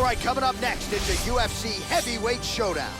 right, coming up next, it's a UFC heavyweight showdown.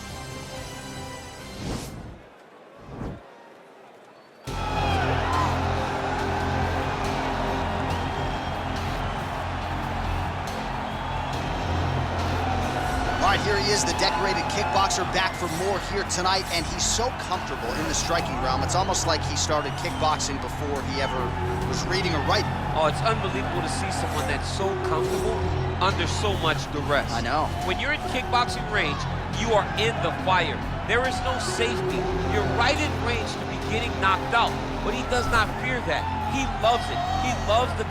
All right, here he is, the decorated kickboxer, back for more here tonight, and he's so comfortable in the striking realm. It's almost like he started kickboxing before he ever was reading or writing. Oh, it's unbelievable to see someone that's so comfortable under so much duress. I know. When you're in kickboxing range, you are in the fire. There is no safety. You're right in range to be getting knocked out, but he does not fear that. He loves it. He loves the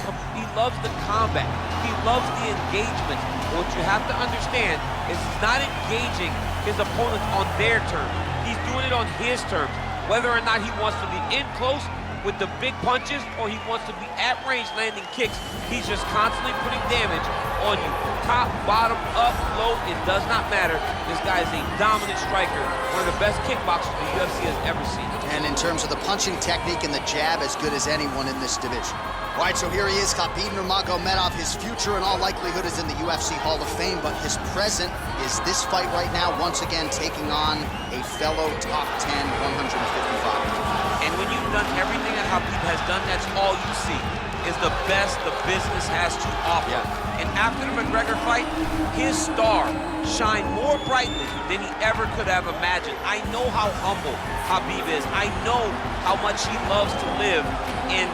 combat. He loves the engagement. What you have to understand is he's not engaging his opponents on their terms. He's doing it on his terms. Whether or not he wants to be in close with the big punches or he wants to be at range landing kicks, he's just constantly putting damage on you. Top, bottom, up, low, it does not matter. This guy is a dominant striker, one of the best kickboxers the UFC has ever seen. And in terms of the punching technique and the jab, as good as anyone in this division. All right, so here he is, Khabib Nurmagomedov. His future in all likelihood is in the UFC Hall of Fame, but his present is this fight right now, once again taking on a fellow top 10, 155. And when you've done everything that Khabib has done, that's all you see, is the best the business has to offer. Yeah. And after the McGregor fight, his star shined more brightly than he ever could have imagined. I know how humble Khabib is. I know how much he loves to live in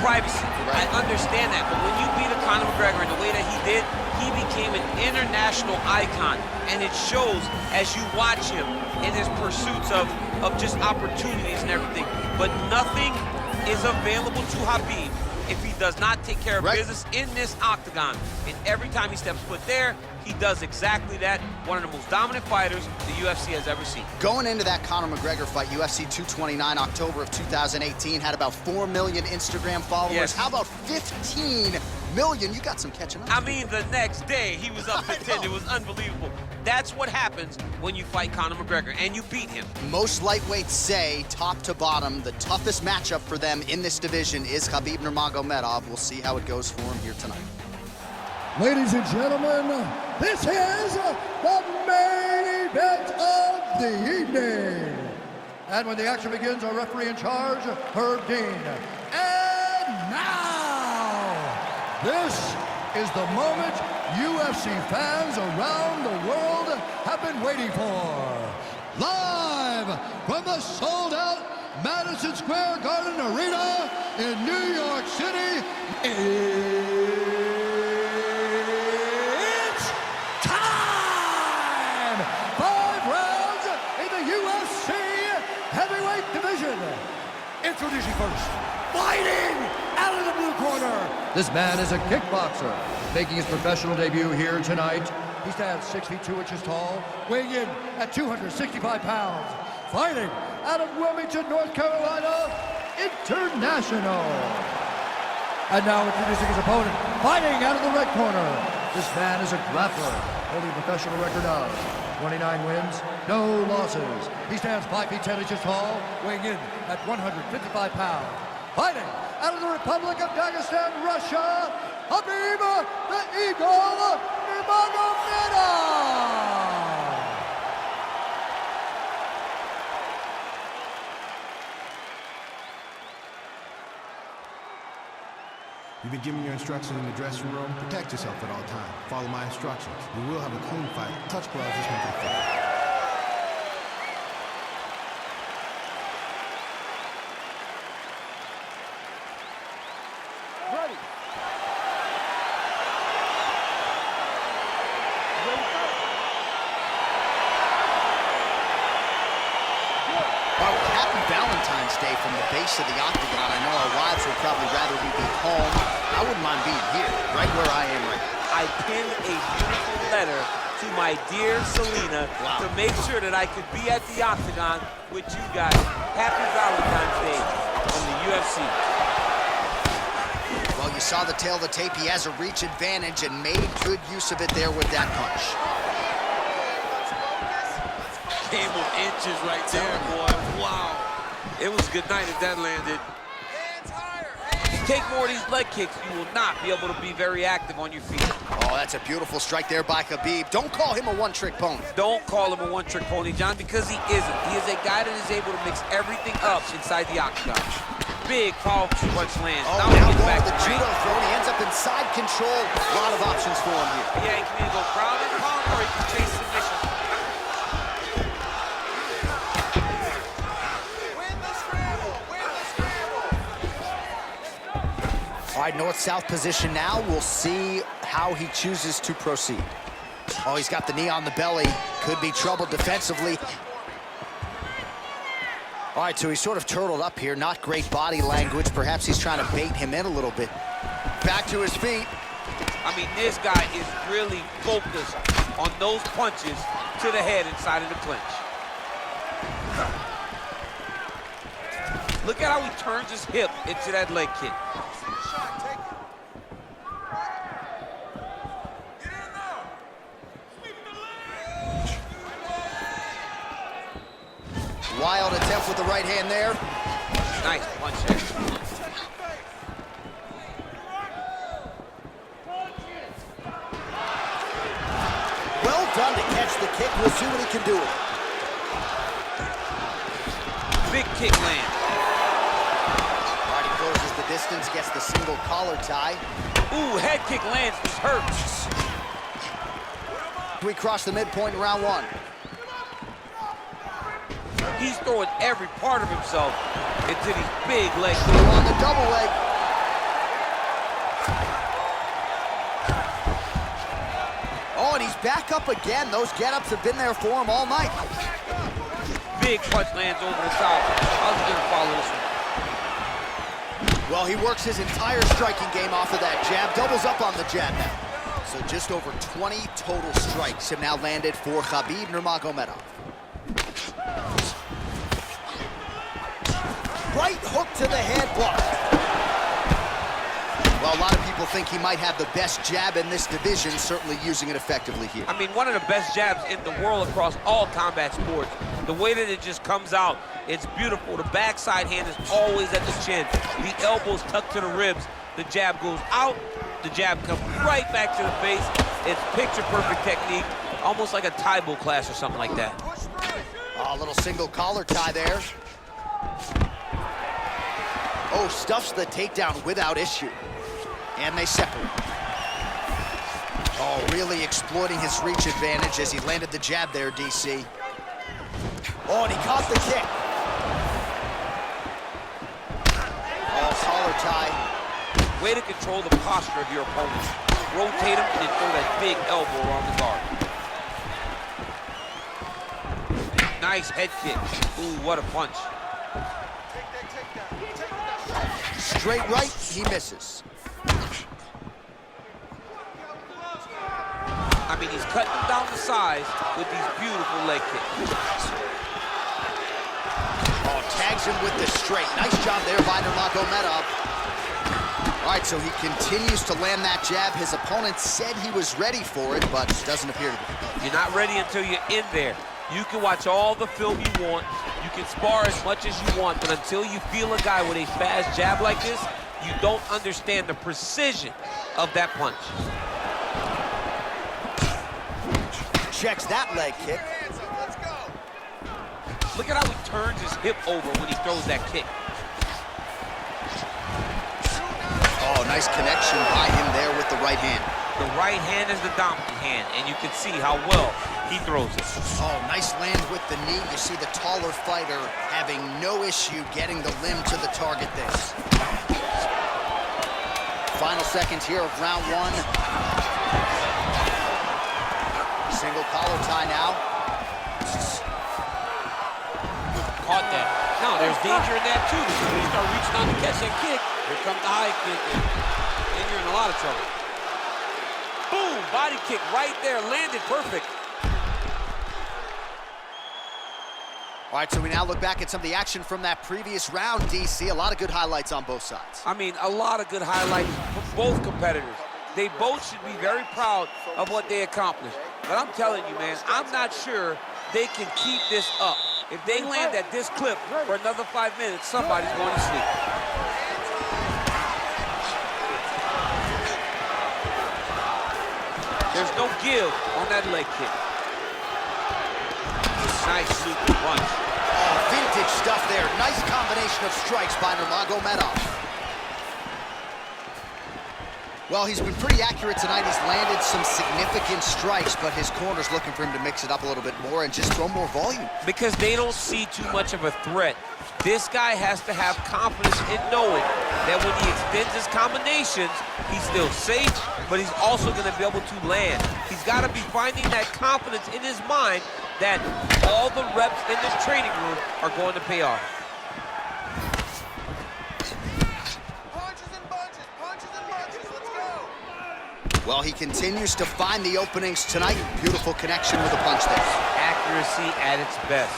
privacy. Right. I understand that, but when you beat Conor McGregor in the way that he did, he became an international icon, and it shows as you watch him in his pursuits of just opportunities and everything. But nothing is available to Khabib if he does not take care of business in this octagon. And every time he steps foot there, he does exactly that. One of the most dominant fighters the UFC has ever seen. Going into that Conor McGregor fight, UFC 229, October of 2018, had about 4 million Instagram followers. Yes. How about 15 million? You got some catching up. I mean, the next day, he was up to 10. It was unbelievable. That's what happens when you fight Conor McGregor, and you beat him. Most lightweights say, top to bottom, the toughest matchup for them in this division is Khabib Nurmagomedov. We'll see how it goes for him here tonight. Ladies and gentlemen, this is the main event of the evening. And when the action begins, our referee in charge, Herb Dean. And now, this is the moment UFC fans around the world have been waiting for. Live from the sold-out Madison Square Garden Arena in New York City, it's time! 5 rounds in the UFC heavyweight division. Introducing first, fighting out of the blue corner. This man is a kickboxer, making his professional debut here tonight. He stands 6 feet 2 inches tall, weighing in at 265 pounds. Fighting out of Wilmington, North Carolina, International. And now introducing his opponent, fighting out of the red corner. This man is a grappler, holding a professional record of 29 wins, no losses. He stands 5 feet 10 inches tall, weighing in at 155 pounds. Fighting out of the Republic of Dagestan, Russia, Khabib the Eagle Nurmagomedov. You've been given your instructions in the dressing room. Protect yourself at all times. Follow my instructions. We will have a clean fight. Touch gloves this one for the fight. Ready. Well, happy Valentine's Day from the base of the octagon. I know our wives would probably rather we be home. I wouldn't mind being here, right where I am right now. I pinned a beautiful letter to my dear Selena to make sure that I could be at the octagon with you guys. Happy Valentine's Day from the UFC. Well, you saw the tail of the tape. He has a reach advantage and made good use of it there with that punch. Game of inches right there, boy. Wow. It was a good night if that landed. Hands higher. Hands take more of these leg kicks, you will not be able to be very active on your feet. Oh, that's a beautiful strike there by Khabib. Don't call him a one-trick pony. Don't call him a one-trick pony, John, because he isn't. He is a guy that is able to mix everything up inside the octagon. Big, powerful punch lands. Oh, now going with the judo throw, and he ends up in side control. A lot of options for him here. Yeah, he can either go ground and pound, or he can chase submission. All right, north-south position now. We'll see how he chooses to proceed. Oh, he's got the knee on the belly. Could be trouble defensively. All right, so he's sort of turtled up here. Not great body language. Perhaps he's trying to bait him in a little bit. Back to his feet. I mean, this guy is really focused on those punches to the head inside of the clinch. Look at how he turns his hip into that leg kick. Wild attempt with the right hand there. Nice punch there. Well done to catch the kick. We'll see what he can do with it. Big kick land. Marty closes the distance, gets the single collar tie. Ooh, head kick lands. This hurts. We cross the midpoint in round one. He's throwing every part of himself into these big leg kicks. Still on the double leg. Oh, and he's back up again. Those get-ups have been there for him all night. Big punch lands over the top. How's he gonna follow this one? Well, he works his entire striking game off of that jab. Doubles up on the jab now. So just over 20 total strikes have now landed for Khabib Nurmagomedov. Right hook to the head, blocked. Well, a lot of people think he might have the best jab in this division, certainly using it effectively here. I mean, one of the best jabs in the world across all combat sports. The way that it just comes out, it's beautiful. The backside hand is always at the chin. The elbows tucked to the ribs. The jab goes out. The jab comes right back to the face. It's picture-perfect technique, almost like a Taibo class or something like that. Oh, a little single collar tie there. Oh, stuffs the takedown without issue. And they separate. Oh, really exploiting his reach advantage as he landed the jab there, DC. Oh, and he caught the kick. Oh, collar tie. Way to control the posture of your opponent. Rotate him and then throw that big elbow around the guard. Nice head kick. Ooh, what a punch. Straight right, he misses. I mean, he's cutting him down the size with these beautiful leg kicks. Oh, tags him with the straight. Nice job there by Nurmagomedov. All right, so he continues to land that jab. His opponent said he was ready for it, but doesn't appear to be. You're not ready until you're in there. You can watch all the film you want. You can spar as much as you want, but until you feel a guy with a fast jab like this, you don't understand the precision of that punch. Checks that leg kick. Look at how he turns his hip over when he throws that kick. Oh, nice connection by him there with the right hand. The right hand is the dominant hand, and you can see how well he throws it. Oh, nice land with the knee. You see the taller fighter having no issue getting the limb to the target there. Final seconds here of round one. Single collar tie now. Caught that. Now, there's danger in that, too, because when you start reaching out to catch that kick, here comes the high kick, and you're in a lot of trouble. Boom! Body kick right there, landed perfect. All right, so we now look back at some of the action from that previous round, DC. A lot of good highlights on both sides. I mean, a lot of good highlights from both competitors. They both should be very proud of what they accomplished. But I'm telling you, man, I'm not sure they can keep this up. If they land at this clip for another 5 minutes, somebody's going to sleep. There's no give on that leg kick. Nice looping punch. Oh, vintage stuff there. Nice combination of strikes by Nurmagomedov. Well, he's been pretty accurate tonight. He's landed some significant strikes, but his corner's looking for him to mix it up a little bit more and just throw more volume. Because they don't see too much of a threat. This guy has to have confidence in knowing that when he extends his combinations, he's still safe, but he's also going to be able to land. He's got to be finding that confidence in his mind that all the reps in this training room are going to pay off. Punches and bunches, let's go! Well, he continues to find the openings tonight. Beautiful connection with a punch there. Accuracy at its best.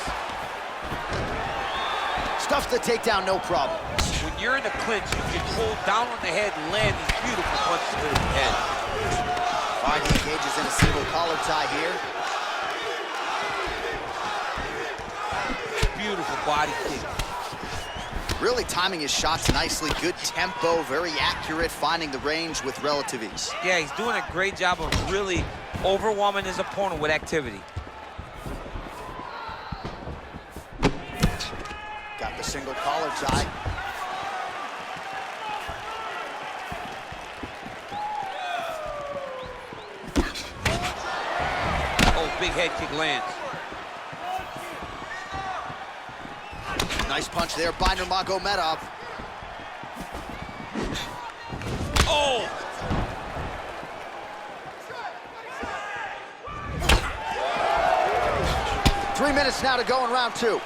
Stuffs the takedown, no problem. When you're in a clinch, you can hold down on the head and land these beautiful punches to the head. All right, he engages in a single collar tie here. Beautiful body kick. Really timing his shots nicely. Good tempo, very accurate, finding the range with relative ease. Yeah, he's doing a great job of really overwhelming his opponent with activity. Got the single collar tie. Oh, big head kick lands. Nice punch there by Nurmagomedov. Oh! 3 minutes now to go in round two.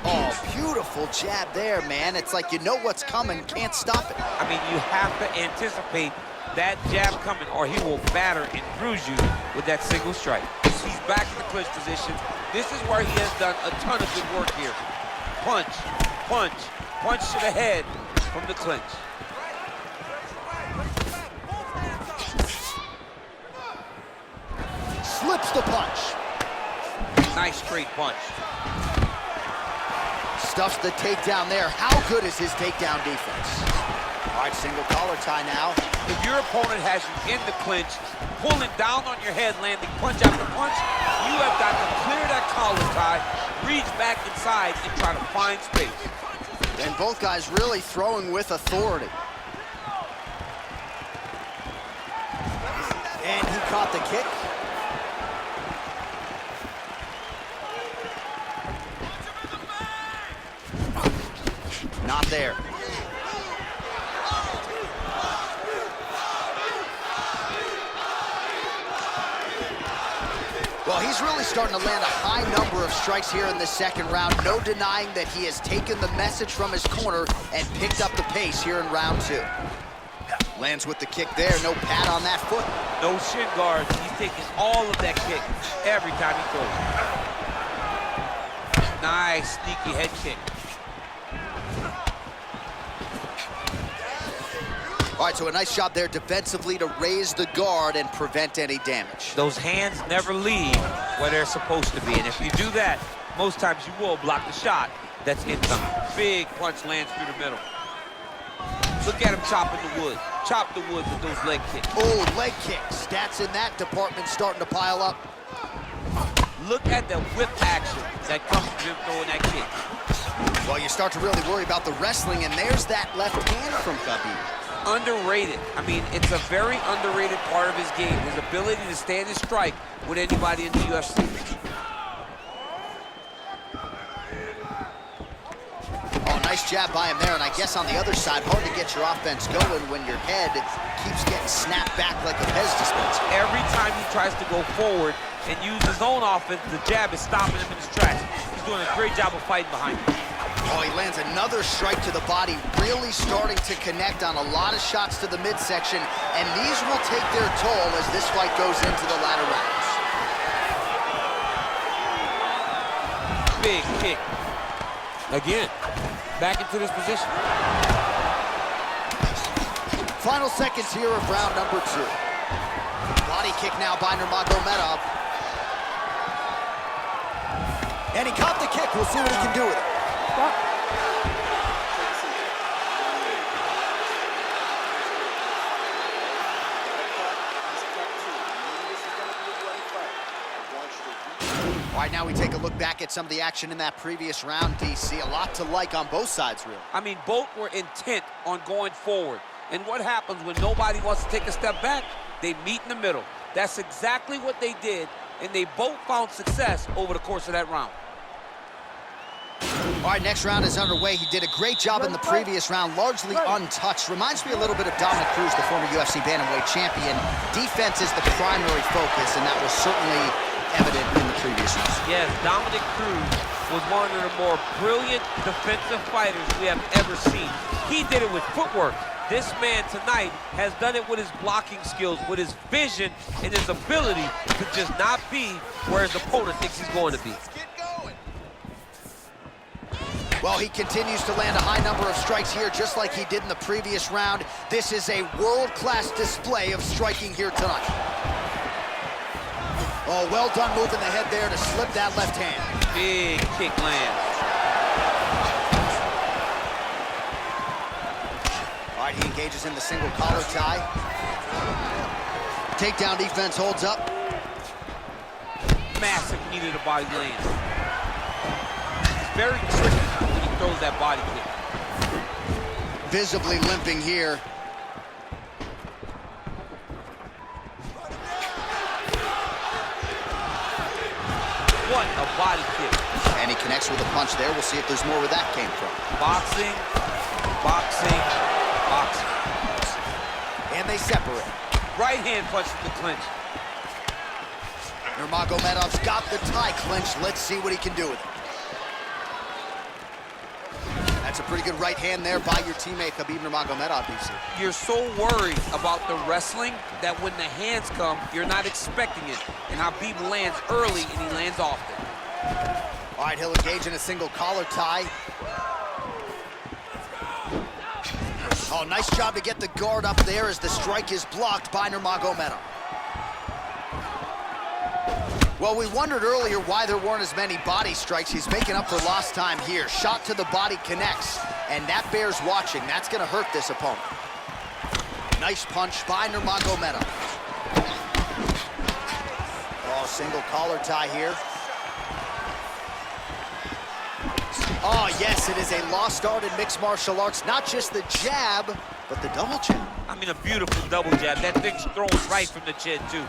Oh, beautiful jab there, man. It's like you know what's coming, can't stop it. I mean, you have to anticipate that jab coming or he will batter and bruise you with that single strike. He's back in the clinch position. This is where he has done a ton of good work here. Punch, punch, punch to the head from the clinch. Slips the punch. Nice straight punch. Stuffs the takedown there. How good is his takedown defense? All right, single collar tie now. If your opponent has you in the clinch, pulling down on your head, landing punch after punch, you have got to clear that collar tie, reach back inside, and try to find space. And both guys really throwing with authority. And he caught the kick. Not there. Well, he's really starting to land a high number of strikes here in the second round. No denying that he has taken the message from his corner and picked up the pace here in round two. Lands with the kick there. No pad on that foot. No shin guards. He's taking all of that kick every time he throws. Nice sneaky head kick. All right, so a nice job there defensively to raise the guard and prevent any damage. Those hands never leave where they're supposed to be, and if you do that, most times you will block the shot that's incoming. Big punch lands through the middle. Look at him chopping the wood. Chop the wood with those leg kicks. Oh, leg kicks. Stats in that department starting to pile up. Look at the whip action that comes from him throwing that kick. Well, you start to really worry about the wrestling, and there's that left hand from Khabib. Underrated. I mean, it's a very underrated part of his game, his ability to stand and strike with anybody in the UFC. Oh, nice jab by him there, and I guess on the other side, hard to get your offense going when your head keeps getting snapped back like a Pez dispenser. Every time he tries to go forward and use his own offense, the jab is stopping him in his tracks. He's doing a great job of fighting behind him. Oh, he lands another strike to the body, really starting to connect on a lot of shots to the midsection, and these will take their toll as this fight goes into the latter rounds. Big kick. Again, back into this position. Final seconds here of round number two. Body kick now by Nurmagomedov. And he caught the kick. We'll see what he can do with it. All right, now we take a look back at some of the action in that previous round, DC. A lot to like on both sides, really. I mean, both were intent on going forward. And what happens when nobody wants to take a step back? They meet in the middle. That's exactly what they did, and they both found success over the course of that round. All right, next round is underway. He did a great job in the previous round, largely untouched. Reminds me a little bit of Dominic Cruz, the former UFC bantamweight champion. Defense is the primary focus, and that was certainly evident in the previous round. Yes, Dominic Cruz was one of the more brilliant defensive fighters we have ever seen. He did it with footwork. This man tonight has done it with his blocking skills, with his vision, and his ability to just not be where his opponent thinks he's going to be. Well, he continues to land a high number of strikes here, just like he did in the previous round. This is a world-class display of striking here tonight. Oh, well done moving the head there to slip that left hand. Big kick lands. All right, he engages in the single collar tie. Takedown defense holds up. Massive knee to the body lands. It's very tricky when he throws that body kick. Visibly limping here. What a body kick. And he connects with a punch there. We'll see if there's more where that came from. Boxing, boxing, boxing. And they separate. Right hand punch to the clinch. Nurmagomedov's got the tie clinch. Let's see what he can do with it. That's a pretty good right hand there by your teammate, Khabib Nurmagomedov, DC. You're so worried about the wrestling that when the hands come, you're not expecting it. And Khabib lands early and he lands often. All right, he'll engage in a single collar tie. Oh, nice job to get the guard up there as the strike is blocked by Nurmagomedov. Well, we wondered earlier why there weren't as many body strikes. He's making up for lost time here. Shot to the body connects, and that bears watching. That's going to hurt this opponent. Nice punch by Nurmagomedov. Oh, single collar tie here. Oh, yes, it is a lost art in mixed martial arts. Not just the jab, but the double jab. I mean, a beautiful double jab. That thing's thrown right from the chin, too.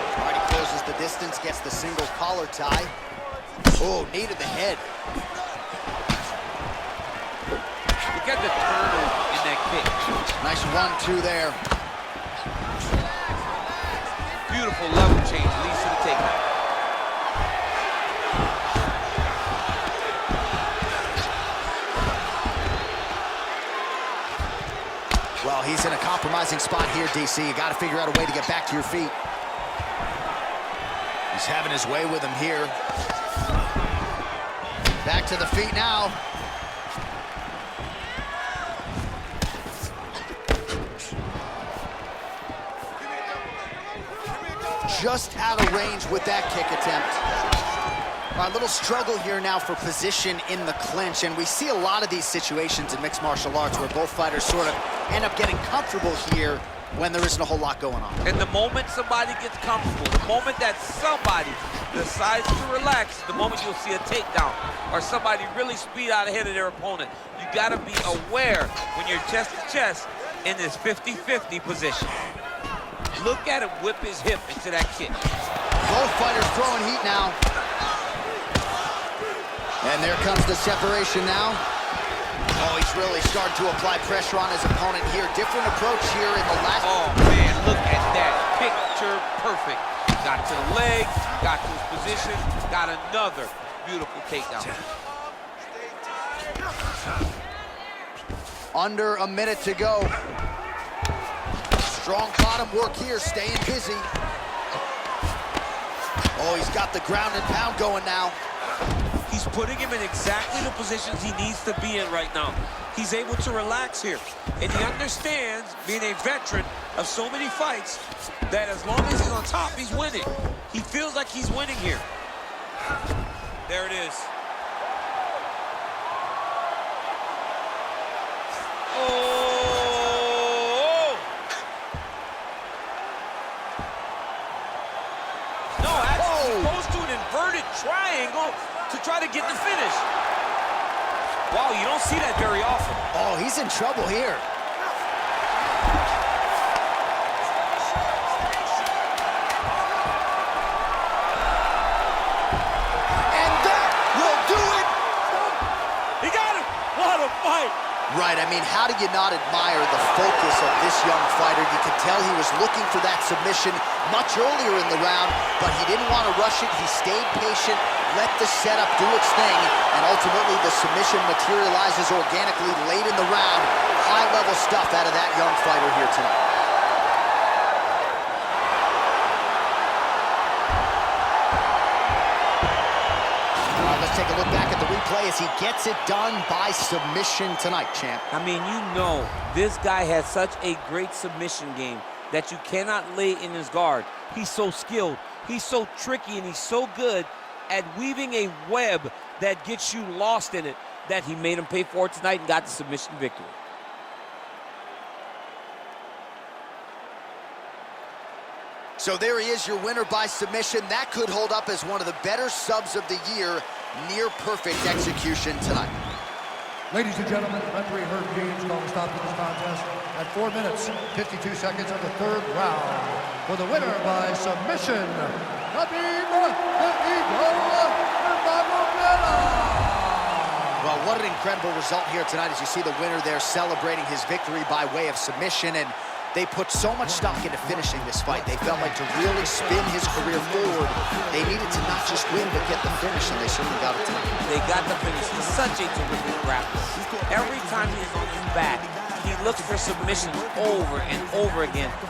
All right, he closes the distance, gets the single collar tie. Oh, knee to the head. Look at the turn in that kick. Nice 1-2 there. Beautiful level change, leads to the takedown. Well, he's in a compromising spot here, DC. You got to figure out a way to get back to your feet. He's having his way with him here. Back to the feet now. Just out of range with that kick attempt. A little struggle here now for position in the clinch, and we see a lot of these situations in mixed martial arts where both fighters sort of end up getting comfortable here when there isn't a whole lot going on. And the moment somebody gets comfortable, the moment that somebody decides to relax, the moment you'll see a takedown or somebody really speed out ahead of their opponent. You got to be aware when you're chest to chest in this 50-50 position. Look at him whip his hip into that kick. Both fighters throwing heat now. And there comes the separation now. Oh, he's really starting to apply pressure on his opponent here. Different approach here in the last... Oh, man, look at that. Picture perfect. Got to the leg, got to his position, got another beautiful takedown. Under a minute to go. Strong bottom work here, staying busy. Oh, he's got the ground and pound going now. He's putting him in exactly the positions he needs to be in right now. He's able to relax here. And he understands, being a veteran of so many fights, that as long as he's on top, he's winning. He feels like he's winning here. There it is. Oh! No, to try to get the finish. Wow, you don't see that very often. Oh, he's in trouble here. And that will do it. He got him. What a fight. Right, I mean, how do you not admire the focus of this young fighter? You could tell he was looking for that submission much earlier in the round, but he didn't want to rush it. He stayed patient, let the setup do its thing, and ultimately the submission materializes organically late in the round. High-level stuff out of that young fighter here tonight. Let's take a look back at the replay as he gets it done by submission tonight, champ. I mean, you know, this guy has such a great submission game that you cannot lay in his guard. He's so skilled, he's so tricky, and he's so good at weaving a web that gets you lost in it that he made him pay for it tonight and got the submission victory. So there he is, your winner by submission. That could hold up as one of the better subs of the year. Near perfect execution tonight. Ladies and gentlemen, referee Herb James calling a stop to this contest at 4 minutes, 52 seconds of the third round. For the winner by submission, Khabib Nurmagomedov. Well, what an incredible result here tonight as you see the winner there celebrating his victory by way of submission. And they put so much stock into finishing this fight. They felt like to really spin his career forward, they needed to not just win, but get the finish, and they certainly got it tonight. They got the finish. He's such a terrific grappler. Every time he's on his back, he looks for submissions over and over again.